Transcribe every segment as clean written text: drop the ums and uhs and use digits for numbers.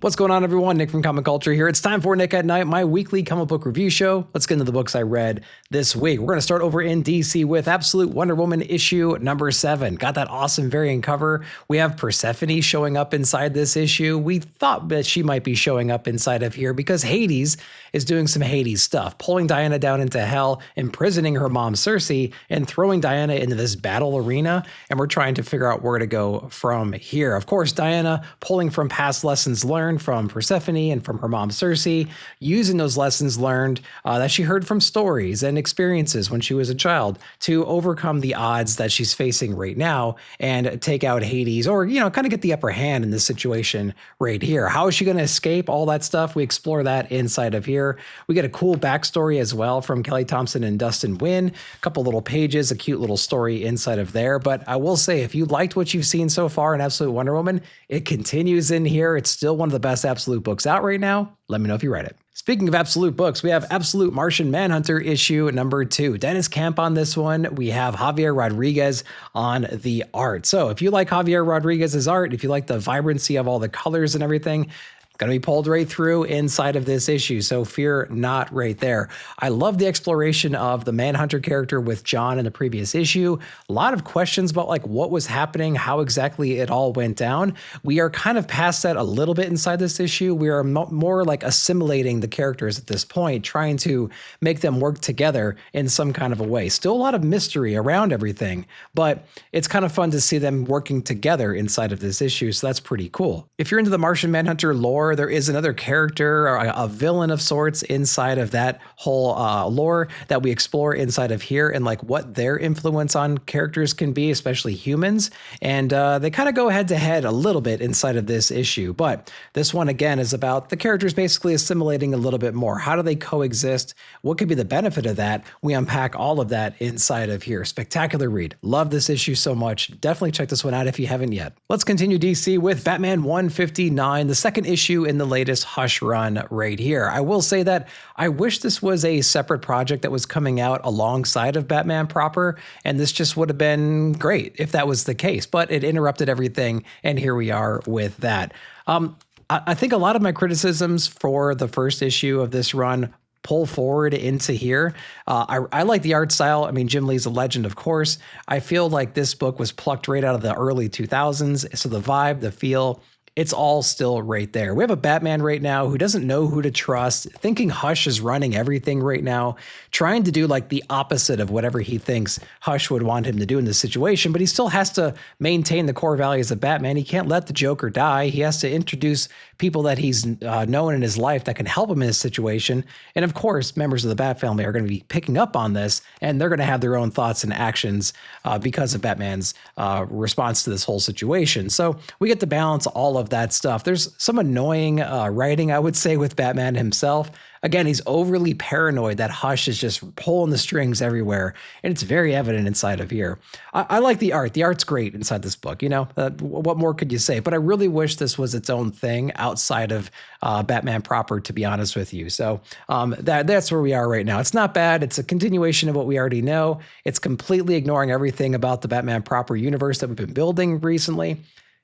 What's going on, everyone? Nick from Comic Culture here. It's time for Nick at Night, my weekly comic book review show. Let's get into the books I read this week. We're going to start over in DC with Absolute Wonder Woman issue number 7. Got that awesome variant cover. We have Persephone showing up inside this issue. We thought that she might be showing up inside of here because Hades is doing some Hades stuff, pulling Diana down into hell, imprisoning her mom Circe, and throwing Diana into this battle arena. And we're trying to figure out where to go from here. Of course, Diana pulling from past lessons learned from Persephone and from her mom Circe, using those lessons learned that she heard from stories and experiences when she was a child to overcome the odds that she's facing right now and take out Hades, or, you know, kind of get the upper hand in this situation right here. How is she going to escape all that stuff? We explore that inside of here. We get a cool backstory as well from Kelly Thompson and Dustin Wynn. A couple little pages, a cute little story inside of there. But I will say, if you liked what you've seen so far in Absolute Wonder Woman, it continues in here. It's still one of the best Absolute books out right now. Let me know if you read it. Speaking of Absolute books, we have Absolute Martian Manhunter issue number 2. Dennis Camp on this one. We have Javier Rodriguez on the art. So if you like Javier Rodriguez's art, if you like the vibrancy of all the colors and everything, going to be pulled right through inside of this issue, so fear not right there. I love the exploration of the Manhunter character with John in the previous issue. A lot of questions about like what was happening, how exactly it all went down. We are kind of past that a little bit inside this issue. We are more like assimilating the characters at this point, trying to make them work together in some kind of a way. Still a lot of mystery around everything, but it's kind of fun to see them working together inside of this issue, so that's pretty cool. If you're into the Martian Manhunter lore, there is another character, or a villain of sorts, inside of that whole lore that we explore inside of here, and like what their influence on characters can be, especially humans. And they kind of go head to head a little bit inside of this issue. But this one, again, is about the characters basically assimilating a little bit more. How do they coexist? What could be the benefit of that? We unpack all of that inside of here. Spectacular read. Love this issue so much. Definitely check this one out if you haven't yet. Let's continue DC with Batman 159, the second issue in the latest Hush run right here. I will say that I wish this was a separate project that was coming out alongside of Batman proper, and this just would have been great if that was the case, but it interrupted everything, and here we are with that. I think a lot of my criticisms for the first issue of this run pull forward into here. I like the art style. I mean, Jim Lee's a legend, of course. I feel like this book was plucked right out of the early 2000s, so the vibe, the feel, it's all still right there. We have a Batman right now who doesn't know who to trust, thinking Hush is running everything right now, trying to do like the opposite of whatever he thinks Hush would want him to do in this situation, but he still has to maintain the core values of Batman. He can't let the Joker die. He has to introduce people that he's known in his life that can help him in this situation. And of course, members of the Bat family are going to be picking up on this, and they're going to have their own thoughts and actions because of Batman's response to this whole situation. So we get to balance all of that stuff. There's some annoying writing, I would say, with Batman himself. Again, he's overly paranoid that Hush is just pulling the strings everywhere, and it's very evident inside of here. I like the art. The art's great inside this book. You know, what more could you say? But I really wish this was its own thing outside of Batman proper, to be honest with you. So that's where we are right now. It's not bad. It's a continuation of what we already know. It's completely ignoring everything about the Batman proper universe that we've been building recently.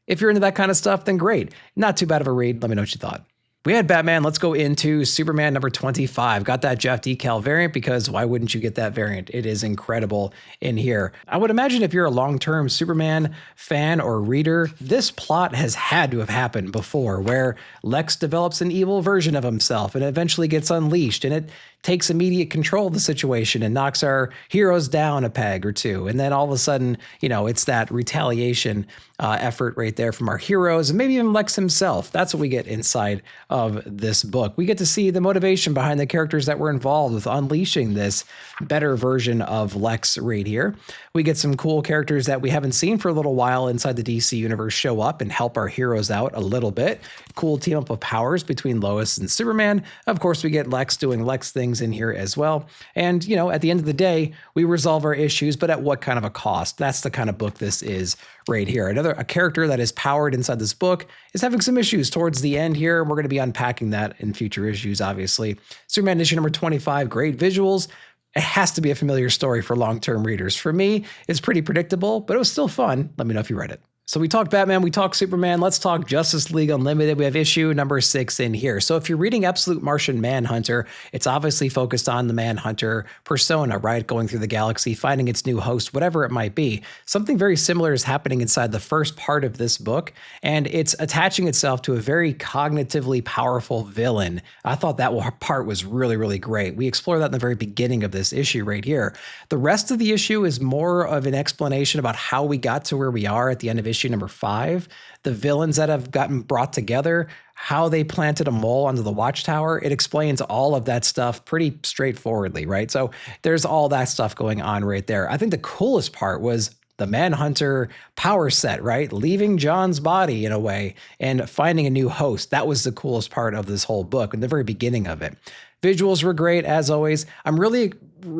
If you're into that kind of stuff, then great. Not too bad of a read. Let me know what you thought. We had Batman. Let's go into Superman number 25. Got that Jeff Decal variant because why wouldn't you get that variant? It is incredible in here. I would imagine if you're a long-term Superman fan or reader, this plot has had to have happened before, where Lex develops an evil version of himself and eventually gets unleashed, and it takes immediate control of the situation and knocks our heroes down a peg or two. And then all of a sudden, you know, it's that retaliation effort right there from our heroes, and maybe even Lex himself. That's what we get inside of this book. We get to see the motivation behind the characters that were involved with unleashing this better version of Lex right here. We get some cool characters that we haven't seen for a little while inside the DC universe show up and help our heroes out a little bit. Cool team up of powers between Lois and Superman. Of course, we get Lex doing Lex things in here as well. And, you know, at the end of the day, we resolve our issues, but at what kind of a cost? That's the kind of book this is right here. A character that is powered inside this book is having some issues towards the end here. We're going to be unpacking that in future issues, obviously. Superman issue number 25, great visuals. It has to be a familiar story for long-term readers. For me, it's pretty predictable, but it was still fun. Let me know if you read it. So we talked Batman, we talked Superman, let's talk Justice League Unlimited. We have issue number 6 in here. So if you're reading Absolute Martian Manhunter, it's obviously focused on the Manhunter persona, right? Going through the galaxy, finding its new host, whatever it might be. Something very similar is happening inside the first part of this book, and it's attaching itself to a very cognitively powerful villain. I thought that part was really, really great. We explore that in the very beginning of this issue right here. The rest of the issue is more of an explanation about how we got to where we are at the end of issue number 5, the villains that have gotten brought together, how they planted a mole under the watchtower. It explains all of that stuff pretty straightforwardly, right? So there's all that stuff going on right there. I think the coolest part was the Manhunter power set, right? Leaving John's body in a way and finding a new host. That was the coolest part of this whole book in the very beginning of it. Visuals were great, as always. I'm really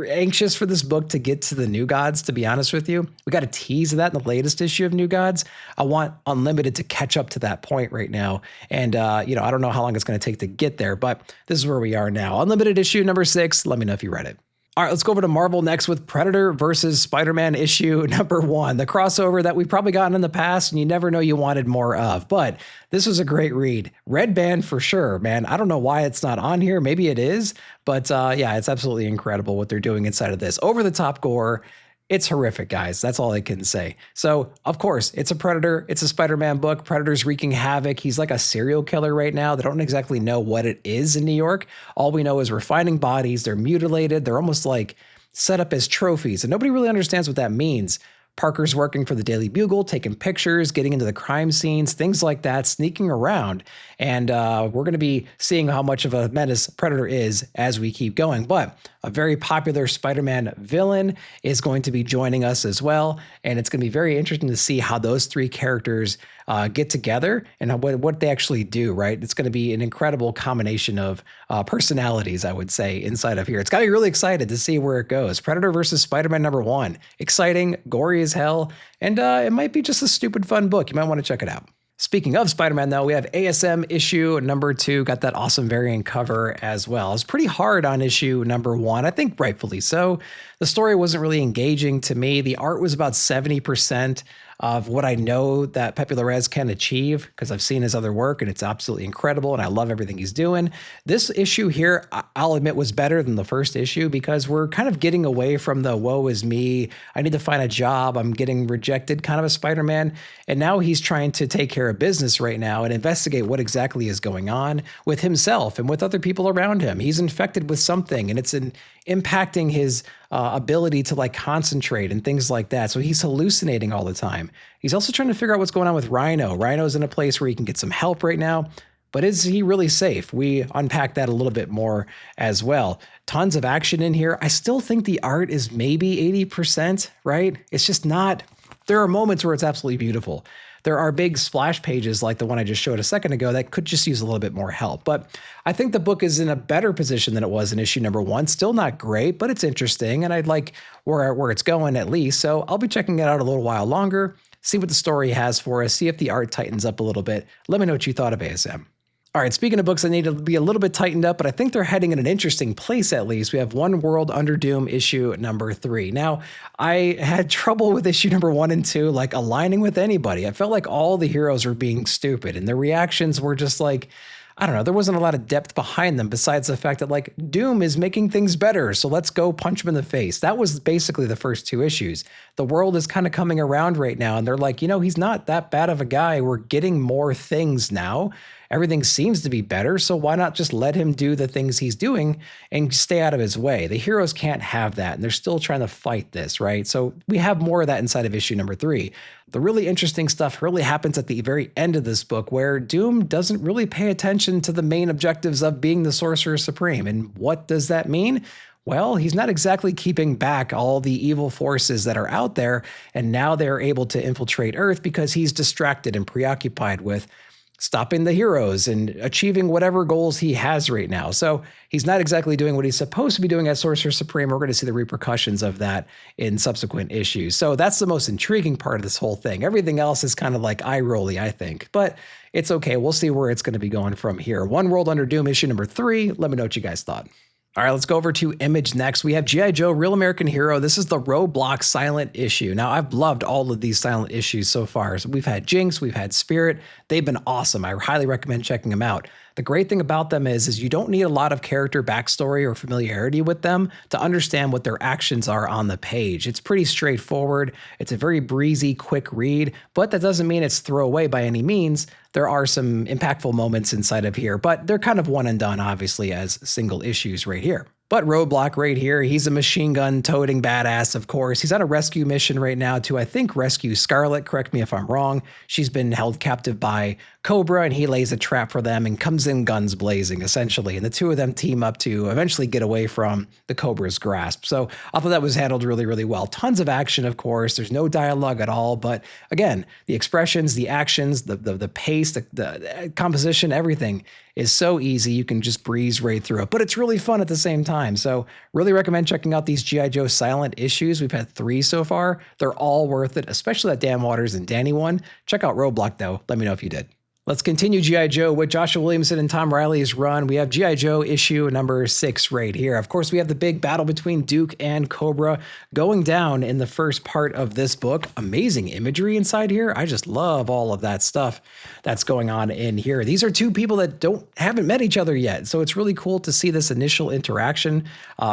anxious for this book to get to the New Gods, to be honest with you. We got a tease of that in the latest issue of New Gods. I want Unlimited to catch up to that point right now. And, I don't know how long it's going to take to get there, but this is where we are now. Unlimited issue number 6. Let me know if you read it. All right, let's go over to Marvel next with Predator versus Spider-Man issue number 1, the crossover that we've probably gotten in the past and you never know you wanted more of. But this was a great read. Red band for sure, man. I don't know why it's not on here. Maybe it is. But yeah, it's absolutely incredible what they're doing inside of this. Over the top gore. It's horrific, guys. That's all I can say. So, of course, it's a Predator. It's a Spider-Man book. Predator's wreaking havoc. He's like a serial killer right now. They don't exactly know what it is in New York. All we know is we're finding bodies. They're mutilated. They're almost like set up as trophies. And nobody really understands what that means. Parker's working for the Daily Bugle, taking pictures, getting into the crime scenes, things like that, sneaking around. And we're going to be seeing how much of a menace Predator is as we keep going. But a very popular Spider-Man villain is going to be joining us as well. And it's going to be very interesting to see how those 3 characters get together and what they actually do, right? It's going to be an incredible combination of personalities, I would say, inside of here. It's got me really excited to see where it goes. Predator versus Spider-Man number 1. Exciting, gory as hell, and it might be just a stupid fun book. You might want to check it out. Speaking of Spider-Man, though, we have ASM issue number 2, got that awesome variant cover as well. It's pretty hard on issue number 1, I think rightfully so. The story wasn't really engaging to me. The art was about 70% of what I know that Pepe Larraz can achieve because I've seen his other work and it's absolutely incredible and I love everything he's doing. This issue here, I'll admit, was better than the first issue because we're kind of getting away from the woe is me, I need to find a job, I'm getting rejected kind of a Spider-Man. And now he's trying to take care of business right now and investigate what exactly is going on with himself and with other people around him. He's infected with something and it's impacting his ability to like concentrate and things like that. So he's hallucinating all the time. He's also trying to figure out what's going on with Rhino. Rhino's in a place where he can get some help right now, but is he really safe? We unpack that a little bit more as well. Tons of action in here. I still think the art is maybe 80%, right? It's just not, there are moments where it's absolutely beautiful. There are big splash pages like the one I just showed a second ago that could just use a little bit more help. But I think the book is in a better position than it was in issue number 1. Still not great, but it's interesting. And I'd like where it's going at least. So I'll be checking it out a little while longer, see what the story has for us, see if the art tightens up a little bit. Let me know what you thought of ASM. All right, speaking of books that need to be a little bit tightened up, but I think they're heading in an interesting place at least. We have One World Under Doom issue number 3. Now, I had trouble with issue number 1 and 2, like aligning with anybody. I felt like all the heroes were being stupid and their reactions were just like, I don't know, there wasn't a lot of depth behind them besides the fact that like Doom is making things better, so let's go punch him in the face. That was basically the first 2 issues. The world is kind of coming around right now and they're like, he's not that bad of a guy. We're getting more things now. Everything seems to be better, so why not just let him do the things he's doing and stay out of his way? The heroes can't have that, and they're still trying to fight this, right? So we have more of that inside of issue number 3. The really interesting stuff really happens at the very end of this book, where Doom doesn't really pay attention to the main objectives of being the Sorcerer Supreme. And what does that mean? Well, he's not exactly keeping back all the evil forces that are out there, and now they're able to infiltrate Earth because he's distracted and preoccupied with stopping the heroes and achieving whatever goals he has right now. So he's not exactly doing what he's supposed to be doing as Sorcerer Supreme. We're going to see the repercussions of that in subsequent issues. So that's the most intriguing part of this whole thing. Everything else is kind of like eye-rolly, I think, but it's okay. We'll see where it's going to be going from here. One World Under Doom issue number 3. Let me know what you guys thought. All right, let's go over to Image next. We have G.I. Joe, Real American Hero. This is the Roadblock silent issue. Now, I've loved all of these silent issues so far. So we've had Jinx, we've had Spirit. They've been awesome. I highly recommend checking them out. The great thing about them is you don't need a lot of character backstory or familiarity with them to understand what their actions are on the page. It's pretty straightforward. It's a very breezy, quick read, but that doesn't mean it's throwaway by any means. There are some impactful moments inside of here, but they're kind of one and done, obviously, as single issues right here. But Roadblock right here, he's a machine gun toting badass, of course. He's on a rescue mission right now to, I think, rescue Scarlet. Correct me if I'm wrong. She's been held captive by Cobra, and he lays a trap for them and comes in guns blazing, essentially. And the two of them team up to eventually get away from the Cobra's grasp. So I thought that was handled really, really well. Tons of action, of course. There's no dialogue at all. But again, the expressions, the actions, the pace, the composition, everything is so easy. You can just breeze right through it. But it's really fun at the same time. So really recommend checking out these G.I. Joe silent issues. We've had 3 so far. They're all worth it, especially that Dan Waters and Danny one. Check out Roadblock, though. Let me know if you did. Let's continue G.I. Joe with Joshua Williamson and Tom Riley's run. We have G.I. Joe issue number 6 right here. Of course, we have the big battle between Duke and Cobra going down in the first part of this book. Amazing imagery inside here. I just love all of that stuff that's going on in here. These are two people that haven't met each other yet. So it's really cool to see this initial interaction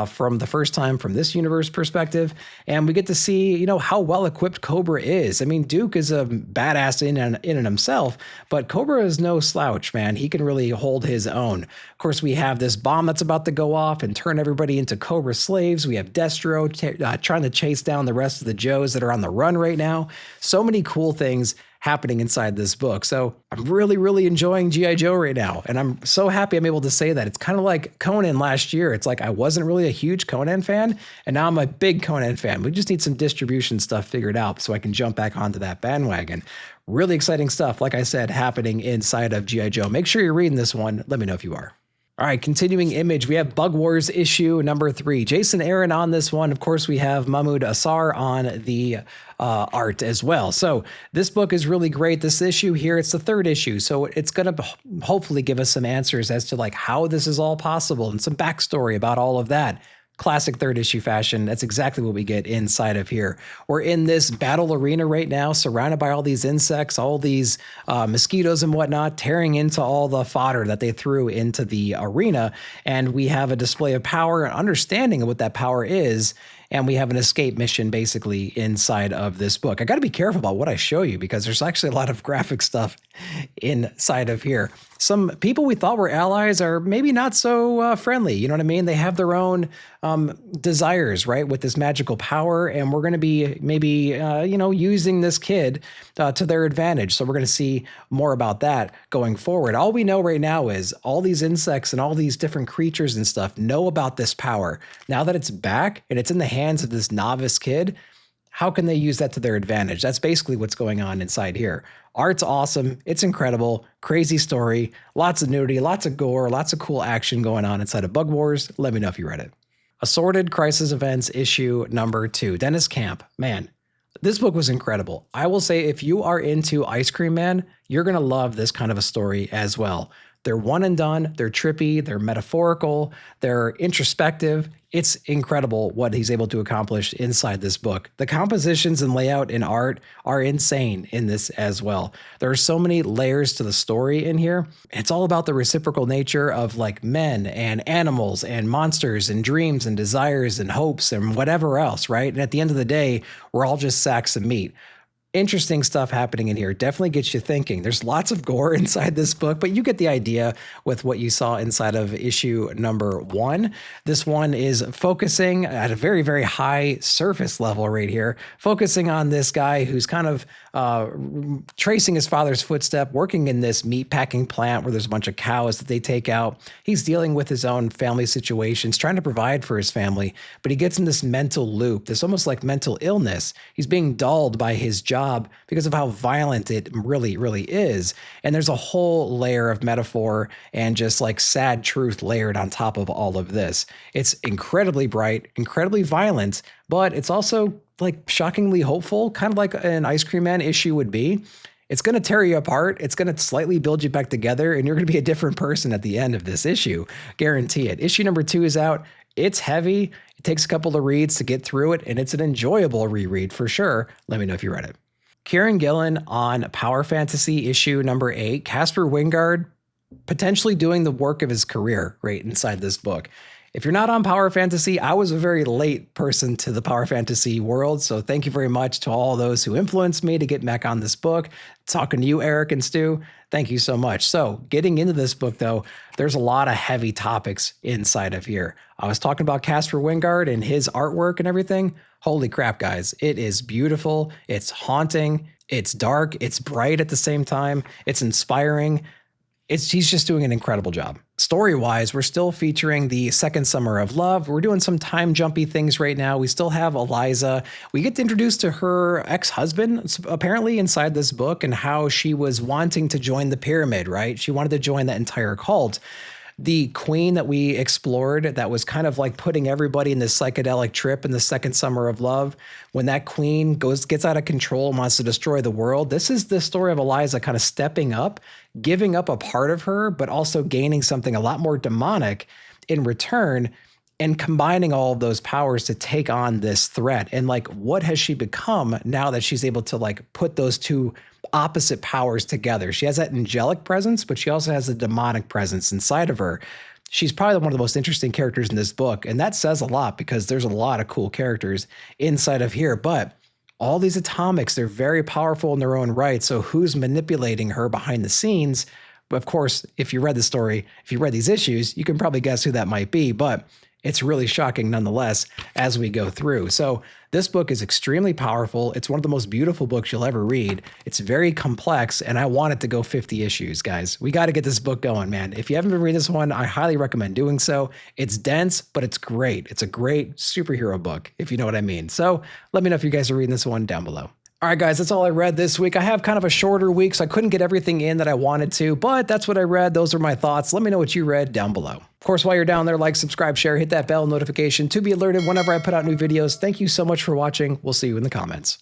from the first time from this universe perspective. And we get to see, how well equipped Cobra is. I mean, Duke is a badass in and himself, but Cobra is no slouch, man. He can really hold his own. Of course, we have this bomb that's about to go off and turn everybody into Cobra slaves. We have Destro trying to chase down the rest of the Joes that are on the run right now. So many cool things happening inside this book. So I'm really, really enjoying G.I. Joe right now. And I'm so happy I'm able to say that. It's kind of like Conan last year. It's like I wasn't really a huge Conan fan, and now I'm a big Conan fan. We just need some distribution stuff figured out so I can jump back onto that bandwagon. Really exciting stuff, like I said, happening inside of G.I. Joe. Make sure you're reading this one. Let me know if you are. All right, continuing Image, we have Bug Wars issue number 3. Jason Aaron on this one. Of course, we have Mahmoud Asar on the art as well. So this book is really great. This issue here, it's the 3rd issue. So it's going to hopefully give us some answers as to how this is all possible and some backstory about all of that. Classic 3rd issue fashion. That's exactly what we get inside of here. We're in this battle arena right now, surrounded by all these insects, all these mosquitoes and whatnot, tearing into all the fodder that they threw into the arena. And we have a display of power and understanding of what that power is. And we have an escape mission basically inside of this book. I got to be careful about what I show you because there's actually a lot of graphic stuff inside of here. Some people we thought were allies are maybe not so friendly. You know what I mean? They have their own desires, right, with this magical power. And we're going to be maybe, using this kid to their advantage. So we're going to see more about that going forward. All we know right now is all these insects and all these different creatures and stuff know about this power. Now that it's back and it's in the hands of this novice kid, how can they use that to their advantage? That's basically what's going on inside here. Art's awesome. It's incredible. Crazy story. Lots of nudity, lots of gore, lots of cool action going on inside of Bug Wars. Let me know if you read it. Assorted Crisis Events issue number 2. Dennis Camp. Man, this book was incredible. I will say if you are into Ice Cream Man, you're going to love this kind of a story as well. They're one and done. They're trippy. They're metaphorical. They're introspective. It's incredible what he's able to accomplish inside this book. The compositions and layout and art are insane in this as well. There are so many layers to the story in here. It's all about the reciprocal nature of men and animals and monsters and dreams and desires and hopes and whatever else, right? And at the end of the day, we're all just sacks of meat. Interesting stuff happening in here. Definitely gets you thinking. There's lots of gore inside this book, but you get the idea with what you saw inside of issue number 1. This one is focusing at a very, very high surface level right here, focusing on this guy who's kind of tracing his father's footstep, working in this meat packing plant where there's a bunch of cows that they take out. He's dealing with his own family situations, trying to provide for his family, but he gets in this mental loop, this almost like mental illness. He's being dulled by his job because of how violent it really, really is. And there's a whole layer of metaphor and just sad truth layered on top of all of this. It's incredibly bright, incredibly violent, but it's also shockingly hopeful, kind of like an Ice Cream Man issue would be. It's going to tear you apart. It's going to slightly build you back together, and you're going to be a different person at the end of this issue. Guarantee it. Issue number 2 is out. It's heavy. It takes a couple of reads to get through it, and it's an enjoyable reread for sure. Let me know if you read it. Kieran Gillen on Power Fantasy issue number 8. Casper Wingard potentially doing the work of his career right inside this book. If you're not on Power Fantasy, I was a very late person to the Power Fantasy world, so thank you very much to all those who influenced me to get back on this book. Talking to you, Eric and Stu, thank you so much. So getting into this book, though, there's a lot of heavy topics inside of here. I was talking about Casper Wingard and his artwork and everything. Holy crap, guys. It is beautiful. It's haunting. It's dark. It's bright at the same time. It's inspiring. He's just doing an incredible job. Story-wise, we're still featuring the second summer of love. We're doing some time-jumpy things right now. We still have Eliza. We get introduced to her ex-husband, apparently, inside this book, and how she was wanting to join the pyramid, right? She wanted to join that entire cult. The queen that we explored that was kind of like putting everybody in this psychedelic trip in the second summer of love, when that queen gets out of control and wants to destroy the world, this is the story of Eliza kind of stepping up, giving up a part of her, but also gaining something a lot more demonic in return, and combining all of those powers to take on this threat. And like, what has she become now that she's able to like put those two opposite powers together? She has that angelic presence, but she also has a demonic presence inside of her. She's probably one of the most interesting characters in this book. And that says a lot because there's a lot of cool characters inside of here. But all these atomics, they're very powerful in their own right. So who's manipulating her behind the scenes? But of course, if you read the story, if you read these issues, you can probably guess who that might be. But it's really shocking nonetheless as we go through. So this book is extremely powerful. It's one of the most beautiful books you'll ever read. It's very complex, and I want it to go 50 issues, guys. We got to get this book going, man. If you haven't been reading this one, I highly recommend doing so. It's dense, but it's great. It's a great superhero book, if you know what I mean. So let me know if you guys are reading this one down below. All right, guys, that's all I read this week. I have kind of a shorter week, so I couldn't get everything in that I wanted to, but that's what I read. Those are my thoughts. Let me know what you read down below. Of course, while you're down there, like, subscribe, share, hit that bell notification to be alerted whenever I put out new videos. Thank you so much for watching. We'll see you in the comments.